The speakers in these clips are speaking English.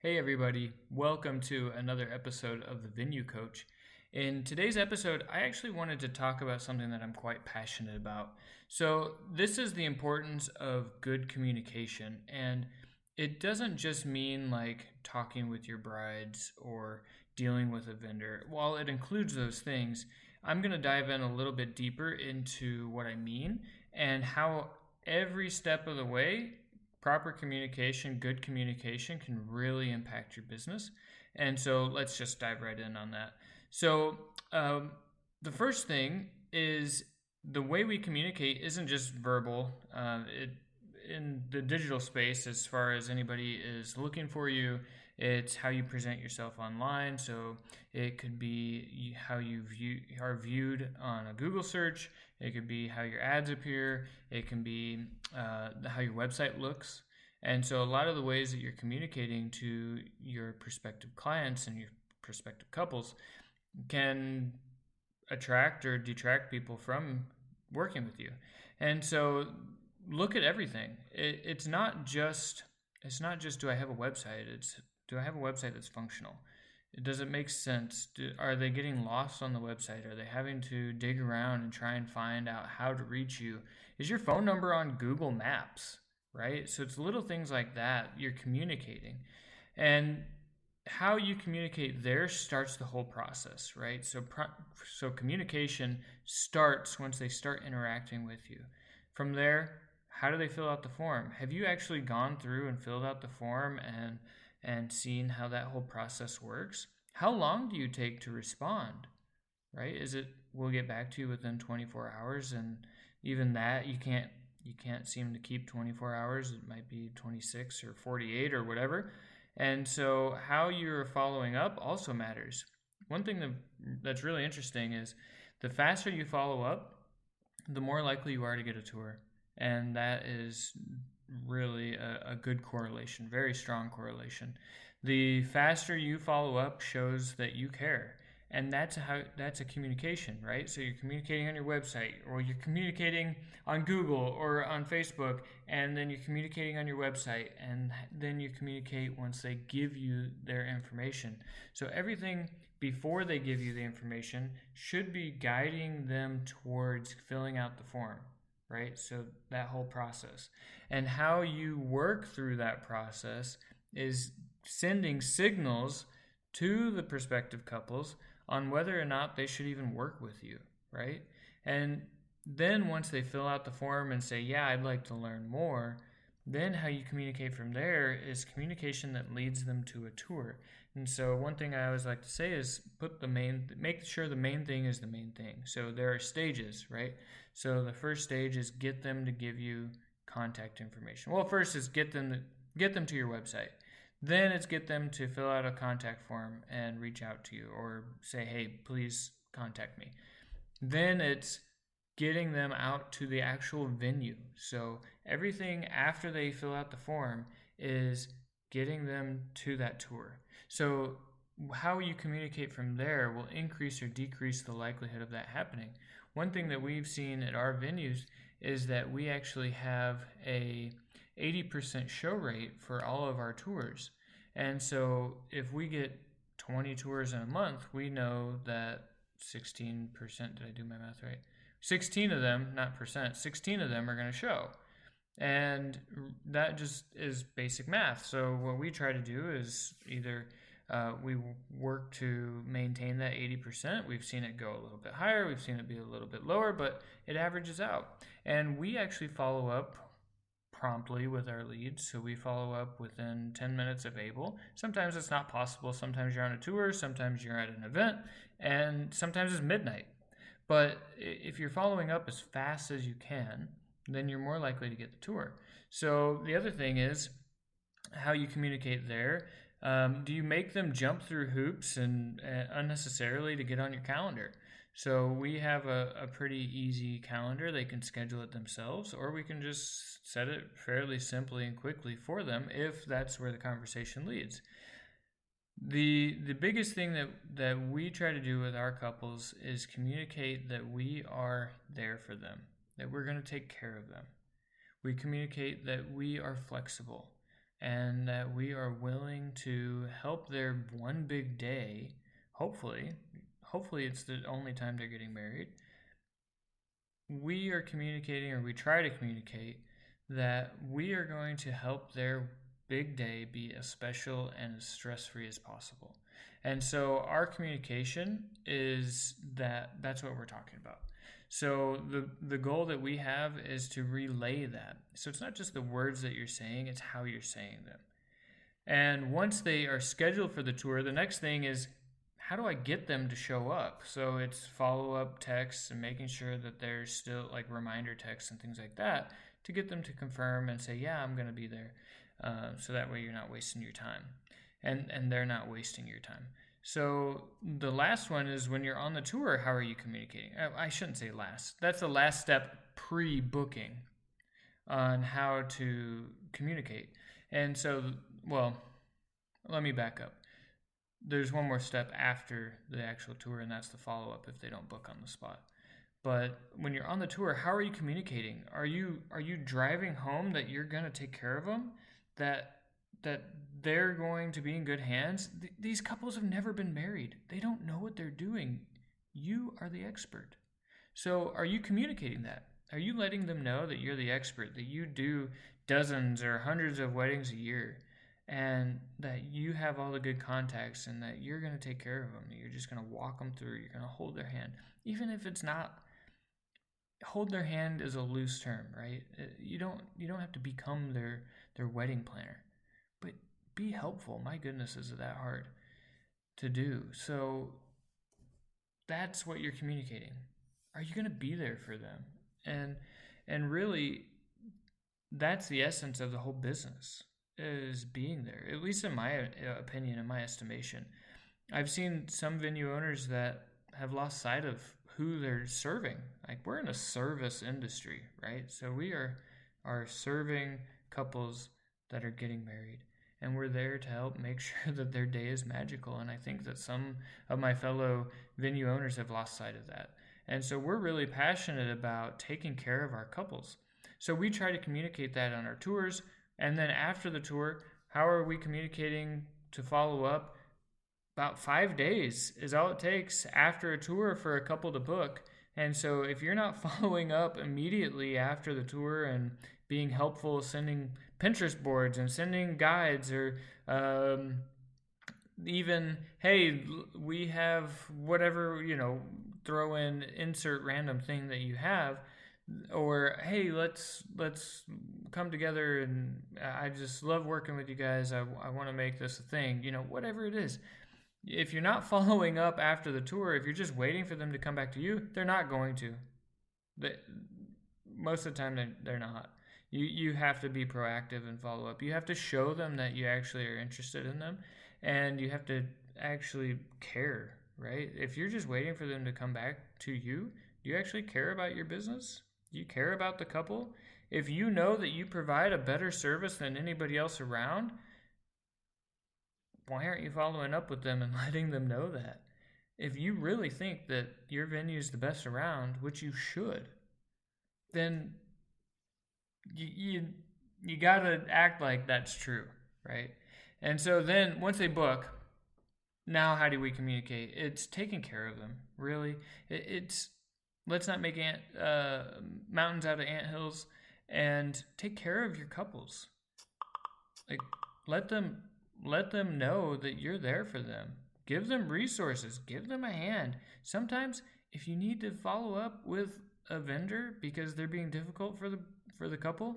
Hey everybody, welcome to another episode of the Venue Coach. In today's episode, I actually wanted to talk about something that I'm quite passionate about. So, this is the importance of good communication, and it doesn't just mean like talking with your brides or dealing with a vendor. While it includes those things, I'm going to dive in a little bit deeper into what I mean and how every step of the way proper communication, good communication can really impact your business. And so let's just dive right in on that. So, the first thing is the way we communicate isn't just verbal. In the digital space, as far as anybody is looking for you, it's how you present yourself online. So it could be how you are viewed on a Google search. It could be how your ads appear. It can be how your website looks. And so a lot of the ways that you're communicating to your prospective clients and your prospective couples can attract or detract people from working with you. And so look at everything. It's not just do I have a website? It's do I have a website that's functional? Does it make sense? Are they getting lost on the website? Are they having to dig around and try and find out how to reach you? Is your phone number on Google Maps? Right? So it's little things like that you're communicating. And how you communicate there starts the whole process, right? So communication starts once they start interacting with you. From there, how do they fill out the form? Have you actually gone through and filled out the form and seen how that whole process works? How long do you take to respond? Right? Is it we'll get back to you within 24 hours, and even that you can't seem to keep 24 hours. It might be 26 or 48 or whatever. And so how you're following up also matters. One thing that's really interesting is the faster you follow up, the more likely you are to get a tour. And that is really a good correlation, very strong correlation. The faster you follow up shows that you care. And that's a communication, right? So you're communicating on your website, or you're communicating on Google or on Facebook, and then you're communicating on your website, and then you communicate once they give you their information. So everything before they give you the information should be guiding them towards filling out the form, right? So that whole process. And how you work through that process is sending signals to the prospective couples on whether or not they should even work with you, right? And then once they fill out the form and say, yeah, I'd like to learn more, then how you communicate from there is communication that leads them to a tour. And so one thing I always like to say is make sure the main thing is the main thing. So there are stages, right? So the first stage is get them to give you contact information. Well, first is get them to your website. Then it's get them to fill out a contact form and reach out to you or say, hey, please contact me. Then it's getting them out to the actual venue. So everything after they fill out the form is getting them to that tour. So how you communicate from there will increase or decrease the likelihood of that happening. One thing that we've seen at our venues is that we actually have a 80% show rate for all of our tours. And so if we get 20 tours in a month, we know that 16%, did I do my math right? 16 of them, not percent, 16 of them are going to show. And that just is basic math. So what we try to do is either we work to maintain that 80%. We've seen it go a little bit higher. We've seen it be a little bit lower, but it averages out. And we actually follow up promptly with our leads. So we follow up within 10 minutes if able. Sometimes it's not possible. Sometimes you're on a tour. Sometimes you're at an event. And sometimes it's midnight. But if you're following up as fast as you can, then you're more likely to get the tour. So the other thing is how you communicate there. Do you make them jump through hoops and unnecessarily to get on your calendar? So we have a pretty easy calendar. They can schedule it themselves, or we can just set it fairly simply and quickly for them if that's where the conversation leads. The biggest thing that we try to do with our couples is communicate that we are there for them, that we're going to take care of them. We communicate that we are flexible. and that we are willing to help their one big day. Hopefully it's the only time they're getting married. We are communicating, or we try to communicate, that we are going to help their big day be as special and as stress-free as possible. And so our communication is that's what we're talking about. So the goal that we have is to relay that. So it's not just the words that you're saying, it's how you're saying them. And once they are scheduled for the tour, the next thing is, how do I get them to show up? So it's follow-up texts and making sure that there's still like reminder texts and things like that to get them to confirm and say, yeah, I'm going to be there. So that way you're not wasting your time, and they're not wasting your time. So the last one is, when you're on the tour, how are you communicating? I shouldn't say last. That's the last step pre-booking on how to communicate. And so, well, let me back up. There's one more step after the actual tour, and that's the follow-up if they don't book on the spot. But when you're on the tour, how are you communicating? Are you driving home that you're going to take care of them, that they're going to be in good hands? These couples have never been married. They don't know what they're doing. You are the expert. So are you communicating that? Are you letting them know that you're the expert, that you do dozens or hundreds of weddings a year, and that you have all the good contacts, and that you're going to take care of them, that you're just going to walk them through, you're going to hold their hand? Even if it's not, hold their hand is a loose term, right? You don't have to become their wedding planner, but be helpful. My goodness, is it that hard to do? So that's what you're communicating. Are you going to be there for them? And really, that's the essence of the whole business, is being there, at least in my opinion, in my estimation. I've seen some venue owners that have lost sight of who they're serving. Like, we're in a service industry, right? So we are serving couples that are getting married, and we're there to help make sure that their day is magical. And I think that some of my fellow venue owners have lost sight of that. And so we're really passionate about taking care of our couples. So we try to communicate that on our tours. And then after the tour, how are we communicating to follow up? About 5 days is all it takes after a tour for a couple to book. And so if you're not following up immediately after the tour and being helpful, sending Pinterest boards and sending guides, or even, hey, we have whatever, throw in, insert random thing that you have, or hey, let's come together, and I just love working with you guys, I want to make this a thing, whatever it is. If you're not following up after the tour, if you're just waiting for them to come back to you, they're not going to. Most of the time, they're not. You have to be proactive and follow up. You have to show them that you actually are interested in them, and you have to actually care, right? If you're just waiting for them to come back to you, do you actually care about your business? Do you care about the couple? If you know that you provide a better service than anybody else around, why aren't you following up with them and letting them know that? If you really think that your venue is the best around, which you should, then you gotta act like that's true, right? And so then once they book, now how do we communicate? It's taking care of them, really. It's let's not make mountains out of anthills, and take care of your couples. Like, let them know that you're there for them. Give them resources. Give them a hand. Sometimes, if you need to follow up with a vendor because they're being difficult for the couple,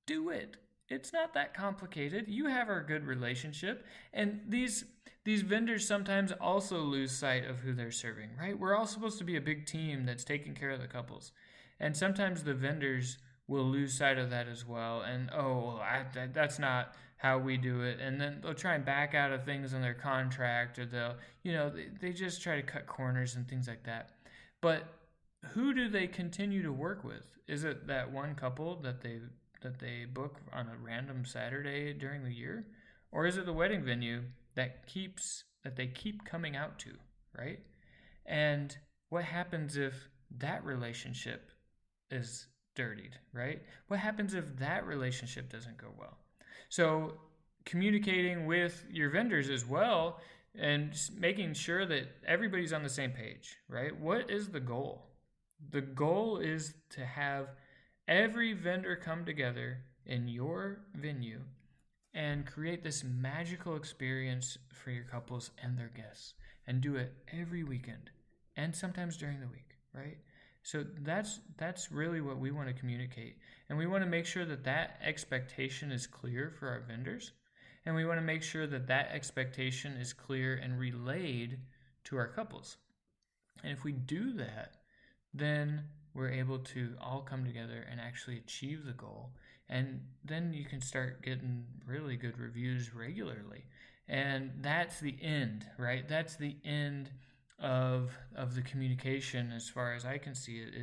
do it. It's not that complicated. You have a good relationship, and these vendors sometimes also lose sight of who they're serving, right? We're all supposed to be a big team that's taking care of the couples, and sometimes the vendors will lose sight of that as well. And that's not how we do it. And then they'll try and back out of things in their contract, or they just try to cut corners and things like that. But who do they continue to work with? Is it that one couple that they book on a random Saturday during the year? Or is it the wedding venue that they keep coming out to, right? And what happens if that relationship is dirtied, right? What happens if that relationship doesn't go well? So communicating with your vendors as well and making sure that everybody's on the same page, right? What is the goal? The goal is to have every vendor come together in your venue and create this magical experience for your couples and their guests, and do it every weekend and sometimes during the week, right? So that's really what we want to communicate, and we want to make sure that that expectation is clear for our vendors, and we want to make sure that that expectation is clear and relayed to our couples. And if we do that, then we're able to all come together and actually achieve the goal. And then you can start getting really good reviews regularly. And that's the end, right? That's the end of the communication, as far as I can see it,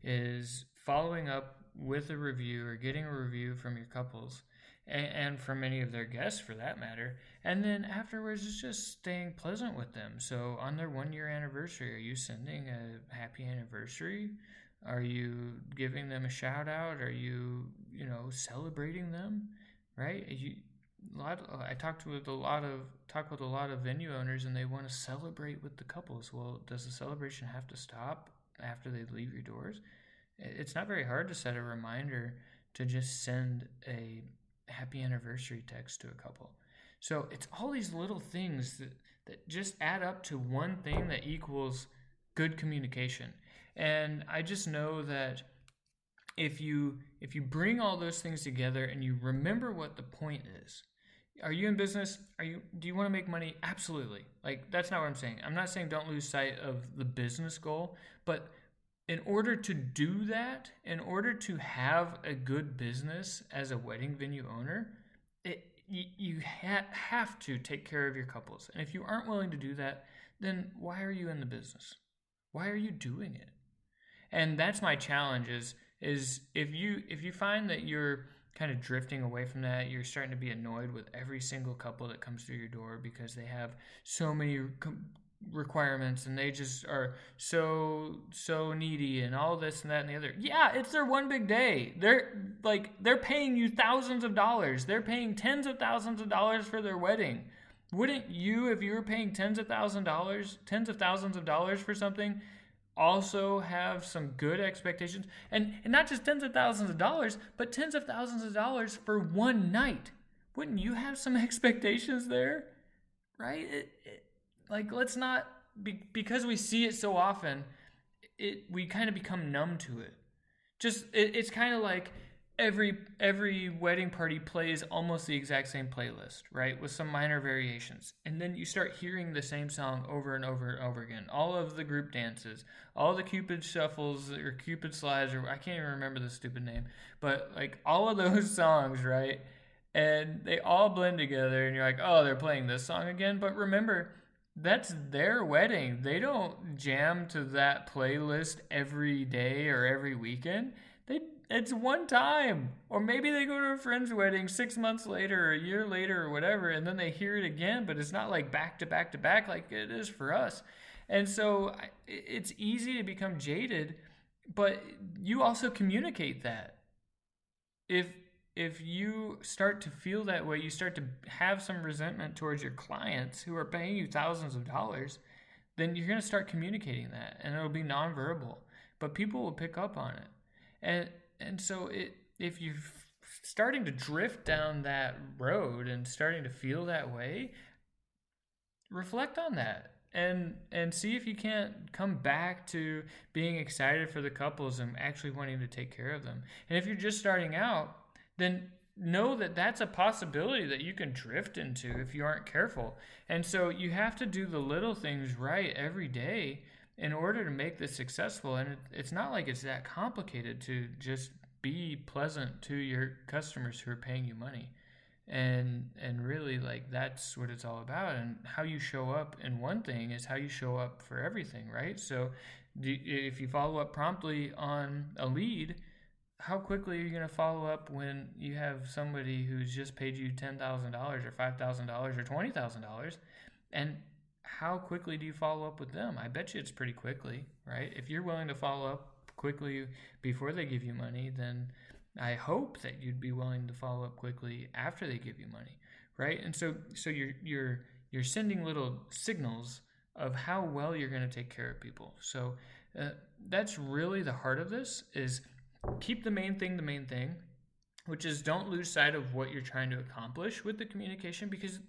is following up with a review or getting a review from your couples and from any of their guests for that matter. And then afterwards, it's just staying pleasant with them. So on their 1 year anniversary, are you sending a happy anniversary? Are you giving them a shout out? Are you, celebrating them? Right? I talked with a lot of venue owners, and they want to celebrate with the couples. Well, does the celebration have to stop after they leave your doors? It's not very hard to set a reminder to just send a happy anniversary text to a couple. So it's all these little things that just add up to one thing that equals good communication. And I just know that if you bring all those things together and you remember what the point is. Are you in business? Do you want to make money? Absolutely. Like, that's not what I'm saying. I'm not saying don't lose sight of the business goal, but in order to do that, in order to have a good business as a wedding venue owner, you have to take care of your couples. And if you aren't willing to do that, then why are you in the business? Why are you doing it? And that's my challenge is if you find that you're kind of drifting away from that, you're starting to be annoyed with every single couple that comes through your door because they have so many requirements and they just are so needy and all this and that and the other. Yeah, it's their one big day. They're paying you thousands of dollars. They're paying tens of thousands of dollars for their wedding. Wouldn't you, if you were paying tens of thousands of dollars for something, also have some good expectations? And not just tens of thousands of dollars, but tens of thousands of dollars for one night. Wouldn't you have some expectations there? Right? Let's not, because we see it so often, we kind of become numb to it. It's kind of like every wedding party plays almost the exact same playlist, right? With some minor variations. And then you start hearing the same song over and over and over again. All of the group dances, all the Cupid shuffles or Cupid slides, or I can't even remember the stupid name, but like all of those songs, right? And they all blend together and you're like, oh, they're playing this song again. But remember, that's their wedding. They don't jam to that playlist every day or every weekend. It's one time. Or maybe they go to a friend's wedding 6 months later or a year later or whatever, and then they hear it again, but it's not like back to back to back like it is for us. And so it's easy to become jaded, but you also communicate that. If you start to feel that way, you start to have some resentment towards your clients who are paying you thousands of dollars, then you're going to start communicating that, and it'll be nonverbal, but people will pick up on it. And so if you're starting to drift down that road and starting to feel that way, reflect on that and see if you can't come back to being excited for the couples and actually wanting to take care of them. And if you're just starting out, then know that that's a possibility that you can drift into if you aren't careful. And so you have to do the little things right every day in order to make this successful. And it's not like it's that complicated to just be pleasant to your customers who are paying you money. And really, like, that's what it's all about. And how you show up in one thing is how you show up for everything, right? So if you follow up promptly on a lead, how quickly are you going to follow up when you have somebody who's just paid you $10,000 or $5,000 or $20,000? And how quickly do you follow up with them? I bet you it's pretty quickly, right? If you're willing to follow up quickly before they give you money, then I hope that you'd be willing to follow up quickly after they give you money, right? And so you're sending little signals of how well you're going to take care of people. So that's really the heart of this, is keep the main thing, which is don't lose sight of what you're trying to accomplish with the communication, because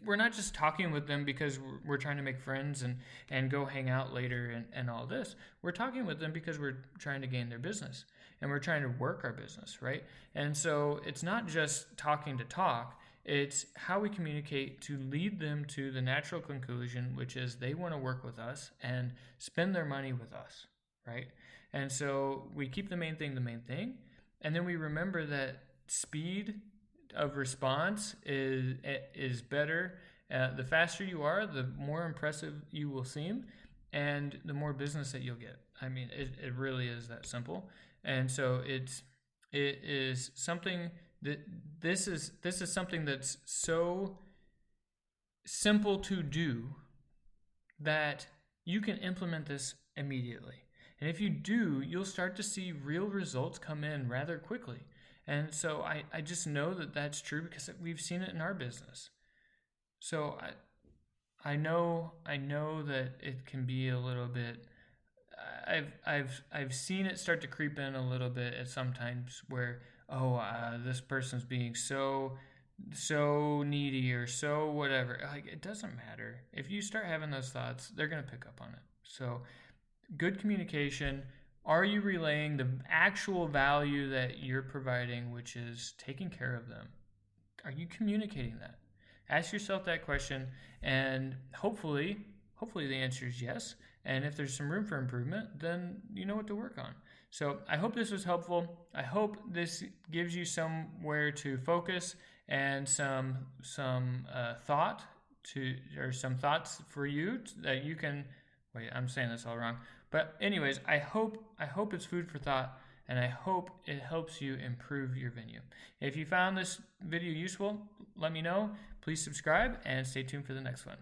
we're not just talking with them because we're trying to make friends and go hang out later and all this. We're talking with them because we're trying to gain their business and we're trying to work our business, right? And so it's not just talking to talk, it's how we communicate to lead them to the natural conclusion, which is they want to work with us and spend their money with us, right? And so we keep the main thing, and then we remember that speed of response is better. The faster you are, the more impressive you will seem, and the more business that you'll get. I mean, it really is that simple. And so it is something that this is something that's so simple to do that you can implement this immediately. And if you do, you'll start to see real results come in rather quickly. And so I just know that that's true because we've seen it in our business. So I know that it can be a little bit. I've seen it start to creep in a little bit at sometimes where this person's being so needy or so whatever. Like, it doesn't matter. If you start having those thoughts, they're gonna pick up on it. So good communication. Are you relaying the actual value that you're providing, which is taking care of them? Are you communicating that? Ask yourself that question, and hopefully the answer is yes. And if there's some room for improvement, then you know what to work on. So I hope this was helpful. I hope this gives you somewhere to focus and some thought or some thoughts for you that you can. Wait, I'm saying this all wrong. But anyways, I hope it's food for thought, and I hope it helps you improve your venue. If you found this video useful, let me know. Please subscribe and stay tuned for the next one.